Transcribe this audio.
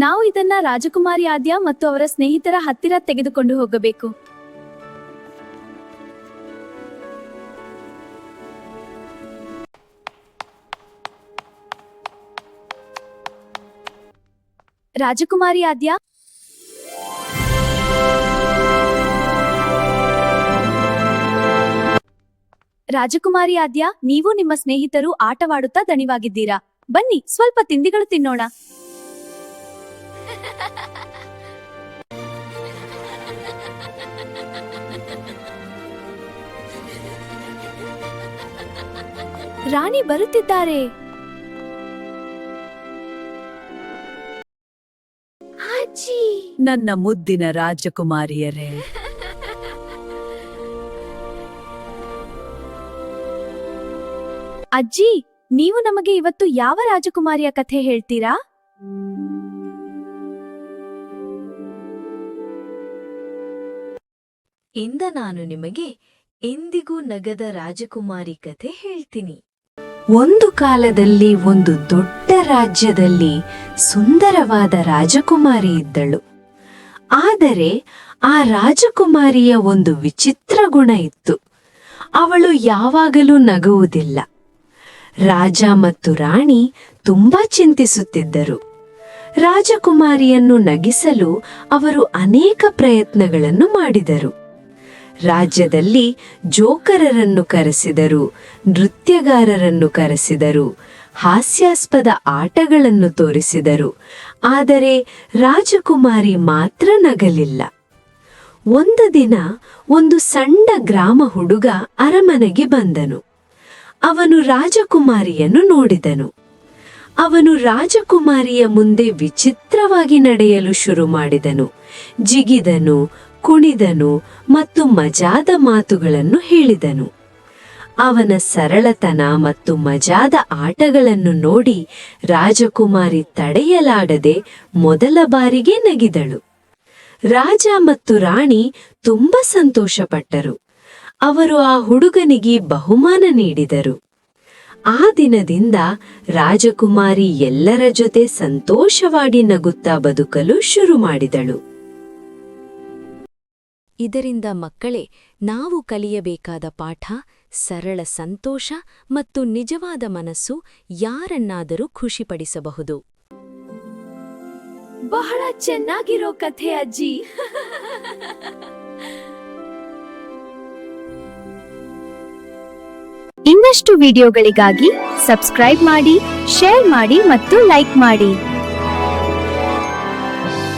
ನಾವು ಇದನ್ನ ರಾಜಕುಮಾರಿ ಆದ್ಯ ಮತ್ತು ಅವರ ಸ್ನೇಹಿತರ ಹತ್ತಿರ ತೆಗೆದುಕೊಂಡು ಹೋಗಬೇಕು. ರಾಜಕುಮಾರಿ ಆದ್ಯ, ರಾಜಕುಮಾರಿ ಆದ್ಯ, ನೀವು ನಿಮ್ಮ ಸ್ನೇಹಿತರು ಆಟವಾಡುತ್ತಾ ದಣಿವಾಗಿದ್ದೀರಾ. ಬನ್ನಿ, ಸ್ವಲ್ಪ ತಿಂಡಿಗಳು ತಿನ್ನೋಣ. ರಾಣಿ ಬರುತ್ತಿದ್ದಾರೆ. ಅಜ್ಜಿ, ನನ್ನ ಮುದ್ದಿನ ರಾಜಕುಮಾರಿಯರೇ, ಅಜ್ಜಿ, ನೀವು ನಮಗೆ ಇವತ್ತು ಯಾವ ರಾಜಕುಮಾರಿಯ ಕಥೆ ಹೇಳ್ತೀರಾ? ಇಂದ ನಾನು ನಿಮಗೆ ಎಂದಿಗೂ ನಗದ ರಾಜಕುಮಾರಿ ಕಥೆ ಹೇಳ್ತೀನಿ. ಒಂದು ಕಾಲದಲ್ಲಿ ಒಂದು ದೊಡ್ಡ ರಾಜ್ಯದಲ್ಲಿ ಸುಂದರವಾದ ರಾಜಕುಮಾರಿ ಇದ್ದಳು. ಆದರೆ ಆ ರಾಜಕುಮಾರಿಯ ಒಂದು ವಿಚಿತ್ರ ಗುಣ ಇತ್ತು. ಅವಳು ಯಾವಾಗಲೂ ನಗುವುದಿಲ್ಲ. ರಾಜ ಮತ್ತು ರಾಣಿ ತುಂಬಾ ಚಿಂತಿಸುತ್ತಿದ್ದರು. ರಾಜಕುಮಾರಿಯನ್ನು ನಗಿಸಲು ಅವರು ಅನೇಕ ಪ್ರಯತ್ನಗಳನ್ನು ಮಾಡಿದರು. ರಾಜ್ಯದಲ್ಲಿ ಜೋಕರರನ್ನು ಕರೆಸಿದರು, ನೃತ್ಯಗಾರರನ್ನು ಕರೆಸಿದರು, ಹಾಸ್ಯಾಸ್ಪದ ಆಟಗಳನ್ನು ತೋರಿಸಿದರು. ಆದರೆ ರಾಜಕುಮಾರಿ ಮಾತ್ರ ನಗಲಿಲ್ಲ. ಒಂದು ದಿನ ಒಂದು ಸಣ್ಣ ಗ್ರಾಮ ಹುಡುಗ ಅರಮನೆಗೆ ಬಂದನು. ಅವನು ರಾಜಕುಮಾರಿಯನ್ನು ನೋಡಿದನು. ಅವನು ರಾಜಕುಮಾರಿಯ ಮುಂದೆ ವಿಚಿತ್ರವಾಗಿ ನಡೆಯಲು ಶುರು ಮಾಡಿದನು. ಜಿಗಿದನು, ಕುಣಿದನು ಮತ್ತು ಮಜಾದ ಮಾತುಗಳನ್ನು ಹೇಳಿದನು. ಅವನ ಸರಳತನ ಮತ್ತು ಮಜಾದ ಆಟಗಳನ್ನು ನೋಡಿ ರಾಜಕುಮಾರಿ ತಡೆಯಲಾಡದೆ ಮೊದಲ ಬಾರಿಗೆ ನಗಿದಳು. ರಾಜ ಮತ್ತು ರಾಣಿ ತುಂಬಾ ಸಂತೋಷಪಟ್ಟರು. ಅವರು ಆ ಹುಡುಗನಿಗೆ ಬಹುಮಾನ ನೀಡಿದರು. ಆ ದಿನದಿಂದ ರಾಜಕುಮಾರಿ ಎಲ್ಲರ ಜೊತೆ ಸಂತೋಷವಾಗಿ ನಗುತ್ತಾ ಬದುಕಲು ಶುರು ಮಾಡಿದಳು. ಇದರಿಂದ ಮಕ್ಕಳೇ, ನಾವು ಕಲಿಯಬೇಕಾದ ಪಾಠ ಸರಳ ಸಂತೋಷ ಮತ್ತು ನಿಜವಾದ ಮನಸ್ಸು ಯಾರನ್ನಾದರೂ ಖುಷಿಪಡಿಸಬಹುದು. ಬಹಳ ಚೆನ್ನಾಗಿರೋ ಕಥೆ ಅಜ್ಜಿ. ಇನ್ನಷ್ಟು ವಿಡಿಯೋಗಳಿಗಾಗಿ ಸಬ್ಸ್ಕ್ರೈಬ್ ಮಾಡಿ, ಶೇರ್ ಮಾಡಿ ಮತ್ತು ಲೈಕ್ ಮಾಡಿ.